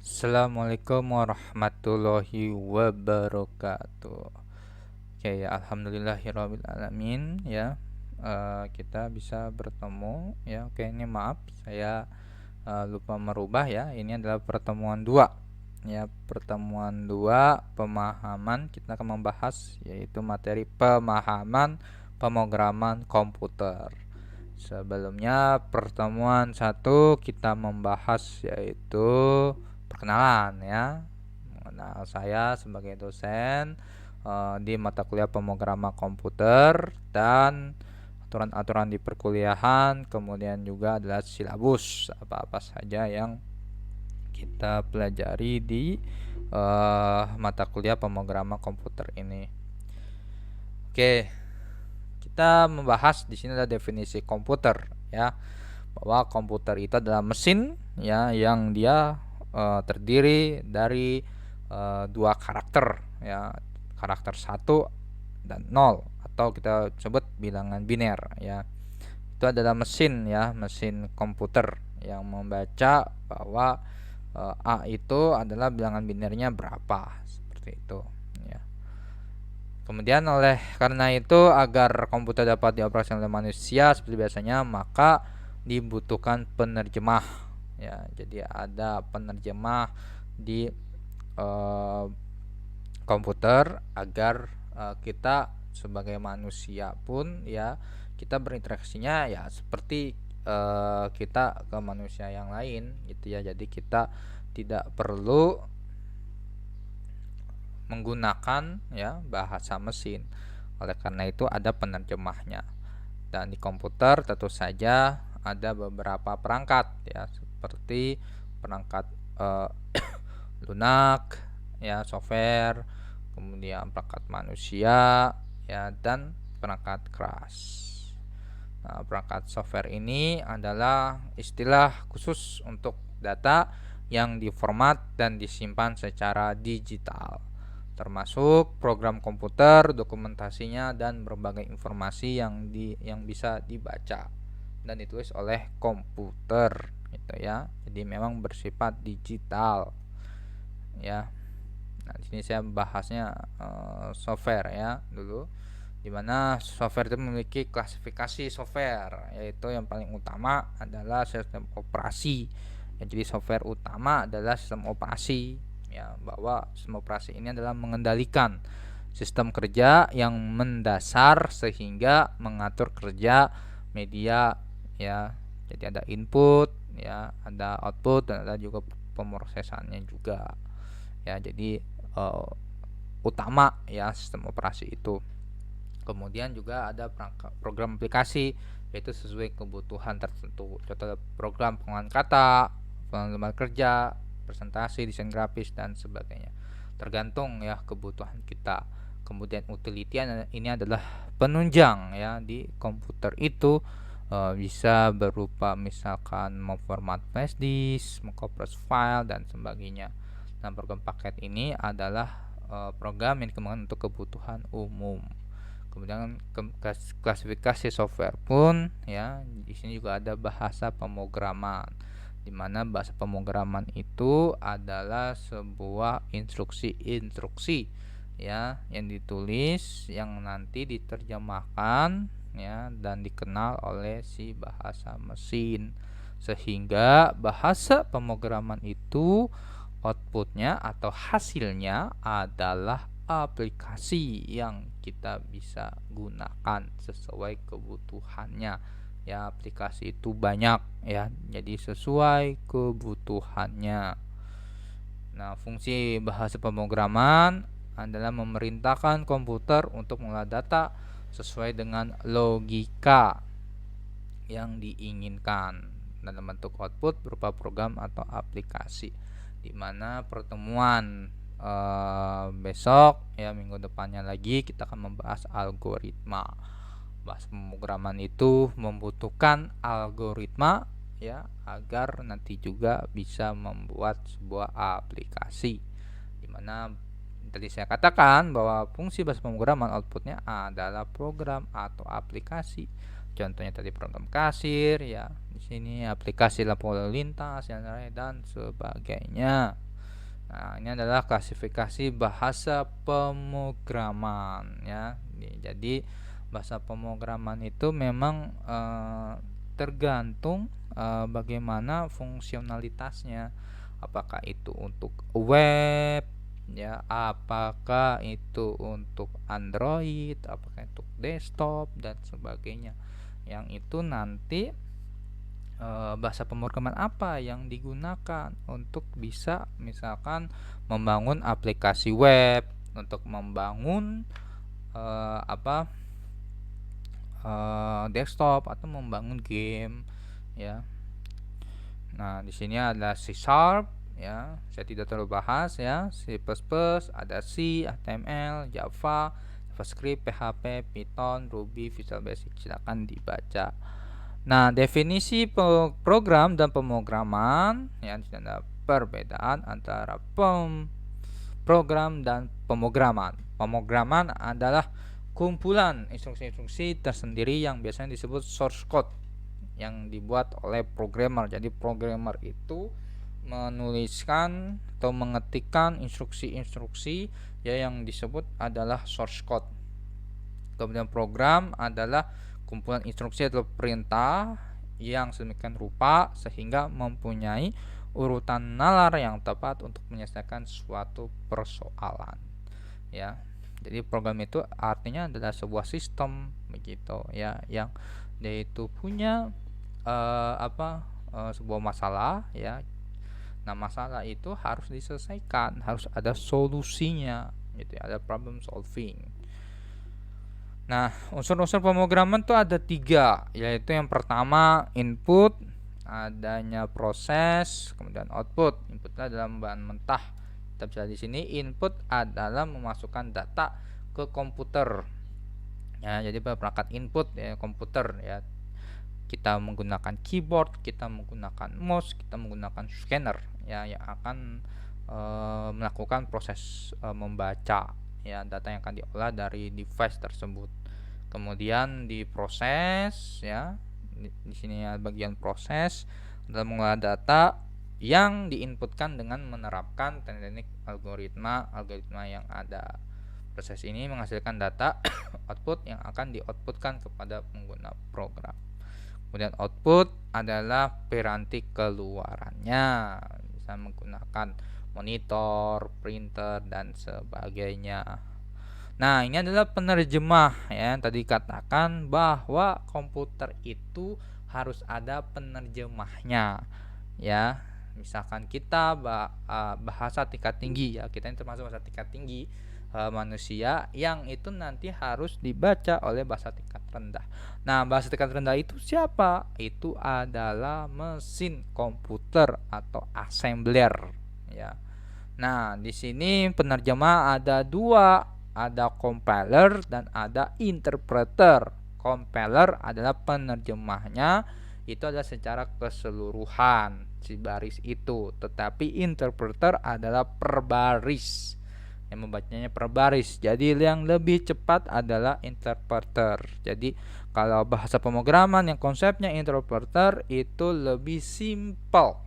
Assalamualaikum warahmatullahi wabarakatuh. Oke ya, alhamdulillahirabbil alamin ya. Kita bisa bertemu ya. Oke, ini maaf saya lupa merubah ya. Ini adalah pertemuan 2 ya. Pertemuan 2 pemahaman, kita akan membahas yaitu materi pemahaman pemrograman komputer. Sebelumnya pertemuan 1 kita membahas yaitu perkenalan ya. Mengenal saya sebagai dosen di mata kuliah pemrograman komputer dan aturan-aturan di perkuliahan, kemudian juga adalah silabus apa-apa saja yang kita pelajari di mata kuliah pemrograman komputer ini. Oke, kita membahas di sini adalah definisi komputer ya, bahwa komputer itu adalah mesin ya yang dia terdiri dari dua karakter ya, karakter 1 dan 0 atau kita sebut bilangan biner ya. Itu adalah mesin ya, mesin komputer yang membaca bahwa A itu adalah bilangan binernya berapa, seperti itu ya. Kemudian karena itu agar komputer dapat dioperasikan oleh manusia seperti biasanya, maka dibutuhkan penerjemah ya. Jadi ada penerjemah di komputer agar kita sebagai manusia pun ya kita berinteraksinya ya seperti kita ke manusia yang lain gitu ya. Jadi kita tidak perlu menggunakan ya bahasa mesin. Oleh karena itu ada penerjemahnya. Dan di komputer tentu saja ada beberapa perangkat ya, seperti perangkat lunak ya, software, kemudian perangkat manusia ya, dan perangkat keras. Nah, perangkat software ini adalah istilah khusus untuk data yang diformat dan disimpan secara digital, termasuk program komputer, dokumentasinya, dan berbagai informasi yang bisa dibaca dan ditulis oleh komputer gitu ya. Jadi memang bersifat digital ya. Nah, di sini saya bahasnya software ya dulu, dimana software itu memiliki klasifikasi software, yaitu yang paling utama adalah sistem operasi ya. Jadi software utama adalah sistem operasi ya, bahwa sistem operasi ini adalah mengendalikan sistem kerja yang mendasar sehingga mengatur kerja media ya. Jadi ada input ya, ada output, dan ada juga pemrosesannya juga ya. Jadi utama ya sistem operasi itu. Kemudian juga ada program aplikasi, yaitu sesuai kebutuhan tertentu. Contoh program pengolahan kata, pengembangan kerja, presentasi, desain grafis, dan sebagainya. Tergantung ya kebutuhan kita. Kemudian utility ini adalah penunjang ya di komputer itu, bisa berupa misalkan memformat flash disk, mengkompres file, dan sebagainya. Nah, program paket ini adalah program yang dikembangkan untuk kebutuhan umum. Kemudian klasifikasi software pun ya, di sini juga ada bahasa pemrograman, di mana bahasa pemrograman itu adalah sebuah instruksi-instruksi ya yang ditulis, yang nanti diterjemahkan ya dan dikenal oleh si bahasa mesin, sehingga bahasa pemrograman itu outputnya atau hasilnya adalah aplikasi yang kita bisa gunakan sesuai kebutuhannya ya. Aplikasi itu banyak ya, jadi sesuai kebutuhannya. Nah, fungsi bahasa pemrograman adalah memerintahkan komputer untuk mengolah data sesuai dengan logika yang diinginkan dalam bentuk output berupa program atau aplikasi. Di mana pertemuan besok ya, minggu depannya lagi, kita akan membahas algoritma. Bahasa pemrograman itu membutuhkan algoritma ya, agar nanti juga bisa membuat sebuah aplikasi. Dimana tadi saya katakan bahwa fungsi bahasa pemrograman outputnya adalah program atau aplikasi. Contohnya tadi program kasir ya, di sini aplikasi lampu lalu lintas dan sebagainya. Nah, ini adalah klasifikasi bahasa pemrograman ya. Jadi bahasa pemrograman itu memang tergantung bagaimana fungsionalitasnya. Apakah itu untuk web ya, apakah itu untuk Android, apakah itu desktop dan sebagainya. Yang itu nanti bahasa pemrograman apa yang digunakan untuk bisa misalkan membangun aplikasi web, untuk membangun desktop atau membangun game ya. Nah, di sini ada C# ya, saya tidak terlalu bahas ya, C++, ada C, HTML, Java, JavaScript, PHP, Python, Ruby, Visual Basic. Silakan dibaca. Nah, definisi program dan pemrograman ya, ada perbedaan antara program dan pemrograman. Pemrograman adalah kumpulan instruksi-instruksi tersendiri yang biasanya disebut source code yang dibuat oleh programmer. Jadi programmer itu menuliskan atau mengetikkan instruksi-instruksi ya yang disebut adalah source code. Kemudian program adalah kumpulan instruksi atau perintah yang sedemikian rupa sehingga mempunyai urutan nalar yang tepat untuk menyelesaikan suatu persoalan ya. Jadi program itu artinya adalah sebuah sistem begitu ya, yang dia itu punya sebuah masalah ya. Nah, masalah itu harus diselesaikan, harus ada solusinya gitu ya, ada problem solving. Nah, unsur-unsur pemrograman tuh ada 3, yaitu yang pertama input, adanya proses, kemudian output. Inputnya dalam bahan mentah. Kita bisa di sini input adalah memasukkan data ke komputer. Ya, jadi perangkat input ya komputer ya. Kita menggunakan keyboard, kita menggunakan mouse, kita menggunakan scanner ya yang akan melakukan proses membaca ya data yang akan diolah dari device tersebut. Kemudian diproses ya. Di sini ya bagian proses dalam mengolah data yang diinputkan dengan menerapkan teknik algoritma yang ada. Proses ini menghasilkan data output yang akan dioutputkan kepada pengguna program. Kemudian output adalah piranti keluarannya, bisa menggunakan monitor, printer dan sebagainya. Nah, ini adalah penerjemah ya. Tadi katakan bahwa komputer itu harus ada penerjemahnya ya. Misalkan kita bahasa tingkat tinggi ya, kita ini termasuk bahasa tingkat tinggi manusia yang itu nanti harus dibaca oleh bahasa tingkat rendah. Nah, bahasa tingkat rendah itu siapa? Itu adalah mesin komputer atau assembler ya. Nah, di sini penerjemah ada 2, ada compiler dan ada interpreter. Compiler adalah penerjemahnya, itu adalah secara keseluruhan si baris itu, tetapi interpreter adalah per baris, yang membacanya per baris. Jadi yang lebih cepat adalah interpreter. Jadi kalau bahasa pemrograman yang konsepnya interpreter itu lebih simple,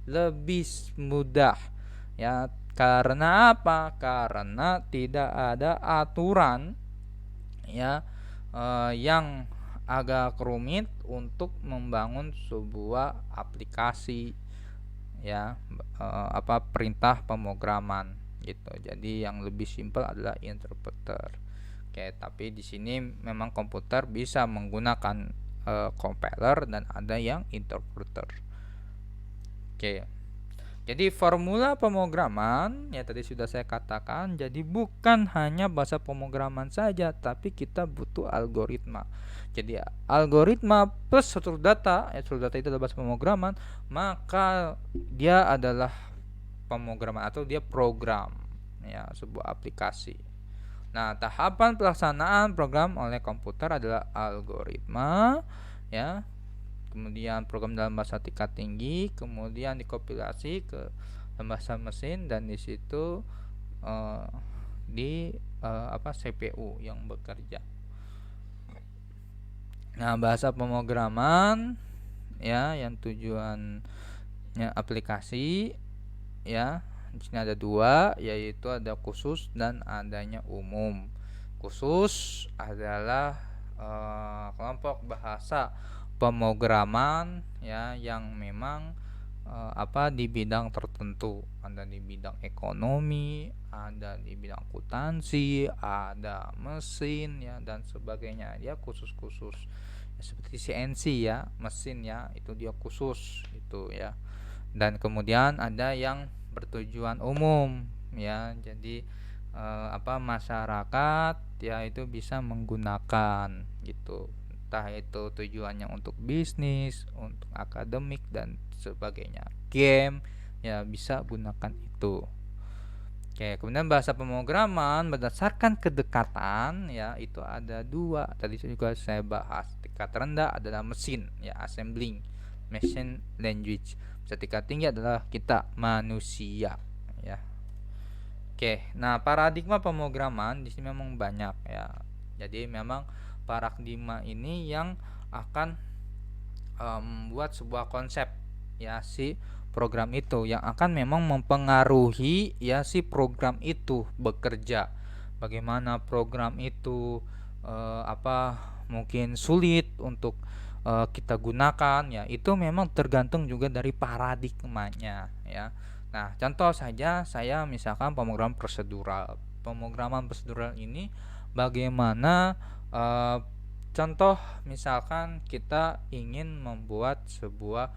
lebih mudah ya. Karena apa? Karena tidak ada aturan ya yang agak rumit untuk membangun sebuah aplikasi ya, perintah pemrograman gitu. Jadi yang lebih simpel adalah interpreter. Oke, tapi di sini memang komputer bisa menggunakan compiler dan ada yang interpreter. Oke. Jadi formula pemrograman ya tadi sudah saya katakan, jadi bukan hanya bahasa pemrograman saja, tapi kita butuh algoritma. Jadi algoritma plus struktur data, struktur data itu adalah bahasa pemrograman, maka dia adalah pemrograman atau dia program ya, sebuah aplikasi. Nah, tahapan pelaksanaan program oleh komputer adalah algoritma ya. Kemudian program dalam bahasa tingkat tinggi, kemudian dikompilasi ke bahasa mesin dan di situ CPU yang bekerja. Nah, bahasa pemrograman ya yang tujuannya aplikasi ya, di sini ada dua, yaitu ada khusus dan adanya umum. Khusus adalah kelompok bahasa pemrograman ya yang memang di bidang tertentu. Ada di bidang ekonomi, ada di bidang akuntansi, ada mesin ya dan sebagainya. Dia khusus-khusus. Ya, seperti CNC ya, mesin ya, itu dia khusus itu ya. Dan kemudian ada yang bertujuan umum ya. Jadi masyarakat ya itu bisa menggunakan gitu, entah itu tujuannya untuk bisnis, untuk akademik dan sebagainya, game ya bisa gunakan itu. Oke, kemudian bahasa pemrograman berdasarkan kedekatan ya itu ada dua. Tadi juga saya bahas. Tingkat rendah adalah mesin ya, assembling, machine language. Tingkat tinggi adalah kita manusia ya. Oke, nah paradigma pemrograman di sini memang banyak ya. Jadi memang paradigma ini yang akan membuat sebuah konsep ya si program itu yang akan memang mempengaruhi ya si program itu bekerja. Bagaimana program itu mungkin sulit untuk kita gunakan ya, itu memang tergantung juga dari paradigmanya ya. Nah, contoh saja saya misalkan pemrograman prosedural. Pemrograman prosedural ini bagaimana contoh misalkan kita ingin membuat sebuah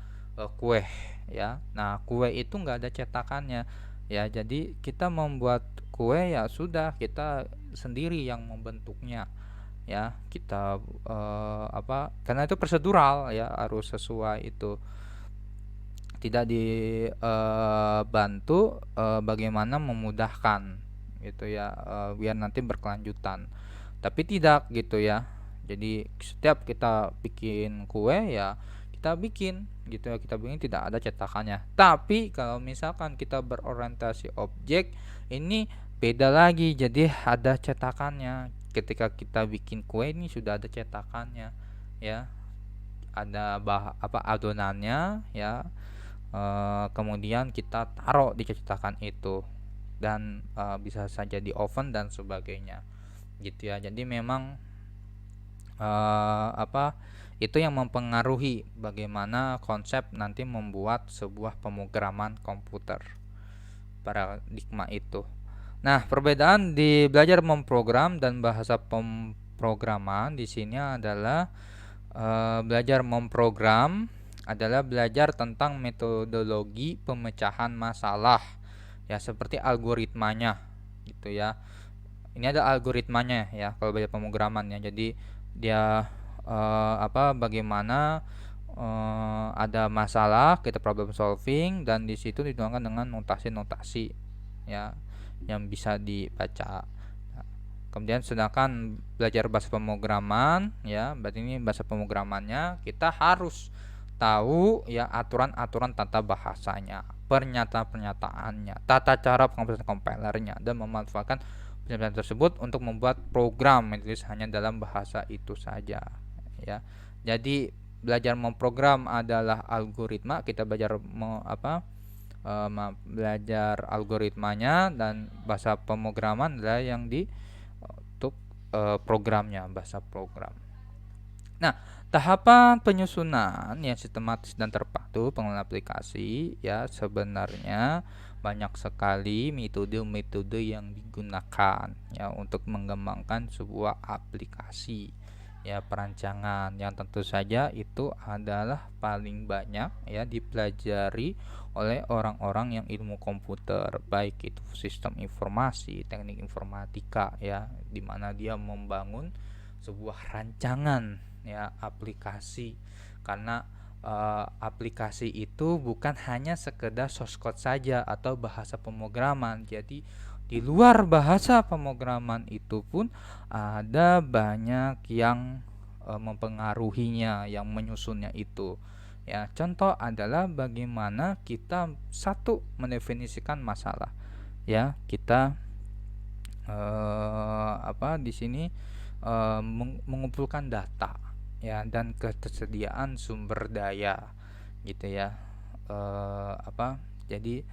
kue ya. Nah, kue itu nggak ada cetakannya ya. Jadi kita membuat kue ya sudah kita sendiri yang membentuknya ya. Kita karena itu prosedural ya, harus sesuai itu. Tidak dibantu bagaimana memudahkan gitu ya, biar nanti berkelanjutan. Tapi tidak gitu ya. Jadi setiap kita bikin kue ya kita bikin gitu ya, kita bikin tidak ada cetakannya. Tapi kalau misalkan kita berorientasi objek, ini beda lagi, jadi ada cetakannya. Ketika kita bikin kue ini sudah ada cetakannya ya, ada adonannya ya. Kemudian kita taruh di cetakan itu dan bisa saja di oven dan sebagainya gitu ya. Jadi memang itu yang mempengaruhi bagaimana konsep nanti membuat sebuah pemrograman komputer, paradigma itu. Nah, perbedaan di belajar memprogram dan bahasa pemrograman di sini adalah belajar memprogram adalah belajar tentang metodologi pemecahan masalah ya, seperti algoritmanya gitu ya. Ini ada algoritmanya ya kalau belajar pemrograman ya. Jadi dia bagaimana ada masalah, kita problem solving, dan di situ dituangkan dengan notasi-notasi ya yang bisa dibaca. Kemudian sedangkan belajar bahasa pemrograman ya, berarti ini bahasa pemrogramannya kita harus tahu ya aturan-aturan tata bahasanya, pernyataan-pernyataannya, tata cara pengaplikasian kompilernya, dan memanfaatkan pernyataan tersebut untuk membuat program yang ditulis hanya dalam bahasa itu saja ya. Jadi belajar memprogram adalah algoritma, kita belajar belajar algoritmanya, dan bahasa pemrograman adalah yang untuk programnya, bahasa program. Nah, tahapan penyusunan yang sistematis dan terpadu pengelolaan aplikasi ya, sebenarnya banyak sekali metode-metode yang digunakan ya untuk mengembangkan sebuah aplikasi ya, perancangan yang tentu saja itu adalah paling banyak ya dipelajari oleh orang-orang yang ilmu komputer, baik itu sistem informasi, teknik informatika ya, dimana dia membangun sebuah rancangan ya aplikasi. Karena aplikasi itu bukan hanya sekedar source code saja atau bahasa pemrograman. Jadi di luar bahasa pemrograman itu pun ada banyak yang mempengaruhinya, yang menyusunnya itu ya. Contoh adalah bagaimana kita satu mendefinisikan masalah ya. Kita di sini mengumpulkan data ya, dan ketersediaan sumber daya gitu ya. Jadi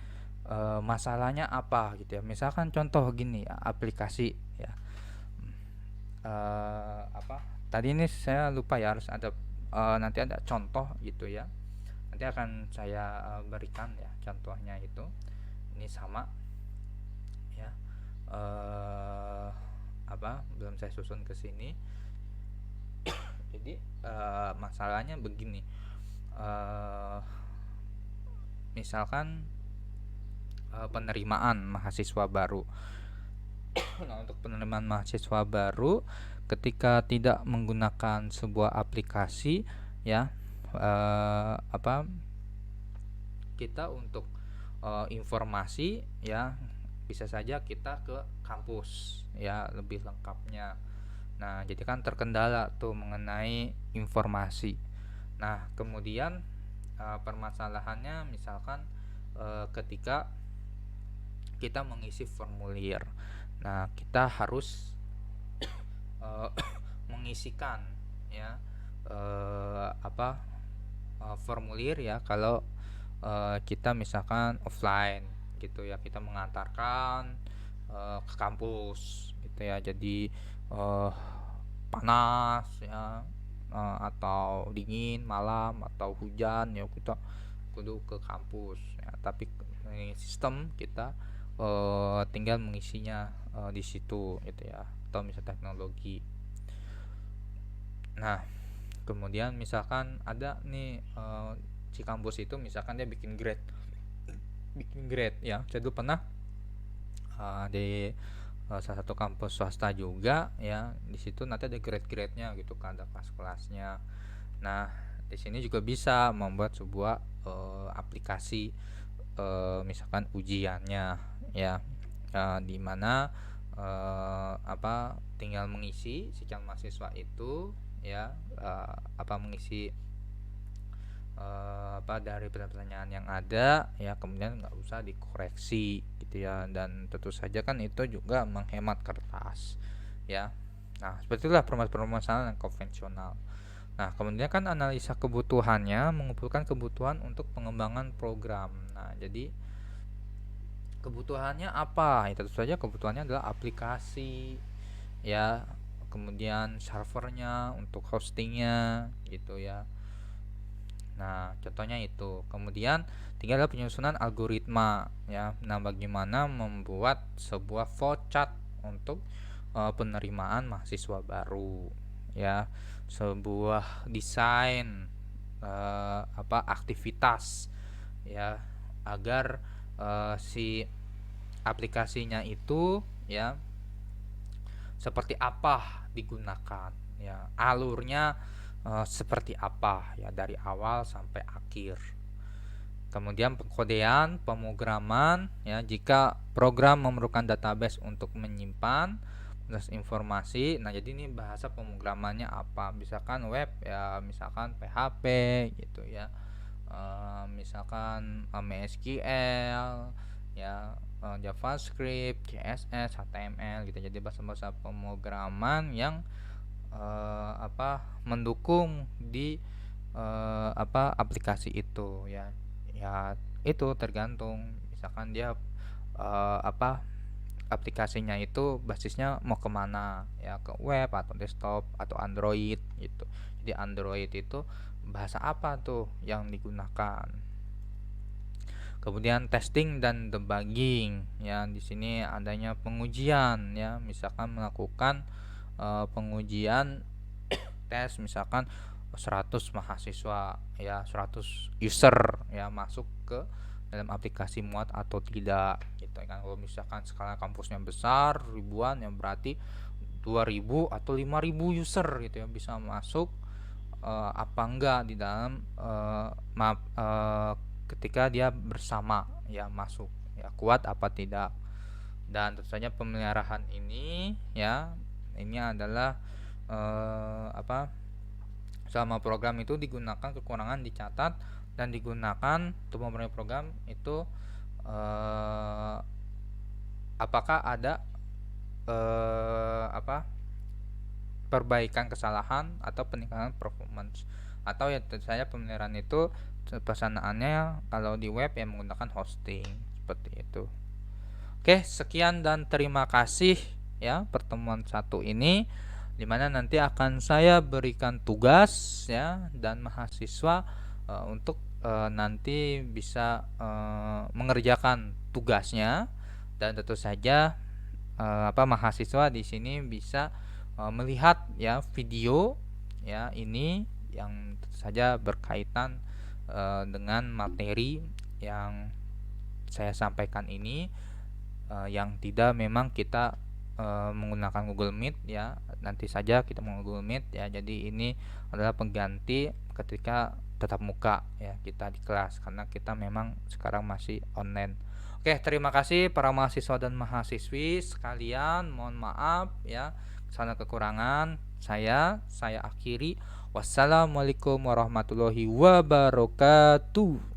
masalahnya apa gitu ya. Misalkan contoh gini ya, aplikasi ya. Apa tadi ini saya lupa ya, harus ada nanti ada contoh gitu ya. Nanti akan saya berikan ya contohnya itu. Ini sama ya. Apa belum saya susun ke sini. Jadi masalahnya begini. eh Misalkan penerimaan mahasiswa baru. Nah, untuk penerimaan mahasiswa baru, ketika tidak menggunakan sebuah aplikasi ya, apa kita untuk informasi ya, bisa saja kita ke kampus ya lebih lengkapnya. Nah, jadi kan terkendala tuh mengenai informasi. Nah, kemudian permasalahannya misalkan ketika kita mengisi formulir. Nah, kita harus uh, mengisikan ya formulir ya kalau kita misalkan offline gitu ya, kita mengantarkan ke kampus gitu ya. Jadi uh, panas ya, atau dingin malam atau hujan ya, kita kudu ke kampus ya. Tapi ini sistem kita tinggal mengisinya di situ gitu ya, atau misalnya teknologi. Nah, kemudian misalkan ada nih si kampus itu misalkan dia bikin grade ya. Saya dulu pernah di salah satu kampus swasta juga ya, di situ nanti ada grade-grade-nya gitu kan, ada kelas-kelasnya. Nah, di sini juga bisa membuat sebuah aplikasi misalkan ujiannya ya, di mana tinggal mengisi si calon mahasiswa itu ya, mengisi dari pertanyaan yang ada ya, kemudian nggak usah dikoreksi gitu ya, dan tentu saja kan itu juga menghemat kertas ya. Nah, seperti itulah permasalahan yang konvensional. Nah, kemudian kan analisa kebutuhannya mengumpulkan kebutuhan untuk pengembangan program. Nah, jadi kebutuhannya apa? Ya, tentu saja kebutuhannya adalah aplikasi ya, kemudian servernya untuk hostingnya gitu ya. Nah, contohnya itu. Kemudian tinggal penyusunan algoritma ya. Nah, bagaimana membuat sebuah flowchart untuk penerimaan mahasiswa baru ya. Sebuah desain aktivitas ya, agar si aplikasinya itu ya seperti apa digunakan ya, alurnya seperti apa ya dari awal sampai akhir. Kemudian pengkodean, pemrograman ya, jika program memerlukan database untuk menyimpan informasi. Nah, jadi ini bahasa pemrogramannya apa? Misalkan web ya, misalkan PHP gitu ya. Misalkan MySQL ya, JavaScript, CSS, HTML gitu. Jadi bahasa-bahasa pemrograman yang mendukung di aplikasi itu ya. Ya, itu tergantung misalkan dia aplikasinya itu basisnya mau kemana ya, ke web atau desktop atau Android gitu. Jadi Android itu bahasa apa tuh yang digunakan. Kemudian testing dan debugging ya, di sini adanya pengujian ya, misalkan melakukan pengujian tes misalkan 100 mahasiswa ya, 100 user ya masuk ke dalam aplikasi muat atau tidak gitu kan. Kalau misalkan skala kampusnya besar ribuan ya, berarti 2000 atau 5000 user gitu ya bisa masuk apa enggak di dalam ketika dia bersama ya masuk ya, kuat apa tidak. Dan tentu saja pemeliharaan ini ya, ini adalah selama program itu digunakan, kekurangan dicatat dan digunakan untuk memperoleh program itu apakah ada perbaikan kesalahan atau peningkatan performance. Atau ya tentu saja pemeliharaan itu pelaksanaannya kalau di web ya menggunakan hosting seperti itu. Oke, sekian dan terima kasih ya pertemuan satu ini, dimana nanti akan saya berikan tugas ya dan mahasiswa untuk nanti bisa mengerjakan tugasnya, dan tentu saja mahasiswa di sini bisa melihat ya video ya ini yang tentu saja berkaitan dengan materi yang saya sampaikan ini, yang tidak memang kita menggunakan Google Meet ya, nanti saja kita menggunakan Google Meet ya. Jadi ini adalah pengganti ketika tatap muka ya kita di kelas, karena kita memang sekarang masih online. Oke, terima kasih para mahasiswa dan mahasiswi sekalian. Mohon maaf ya kesalahan kekurangan saya akhiri. Wassalamualaikum warahmatullahi wabarakatuh.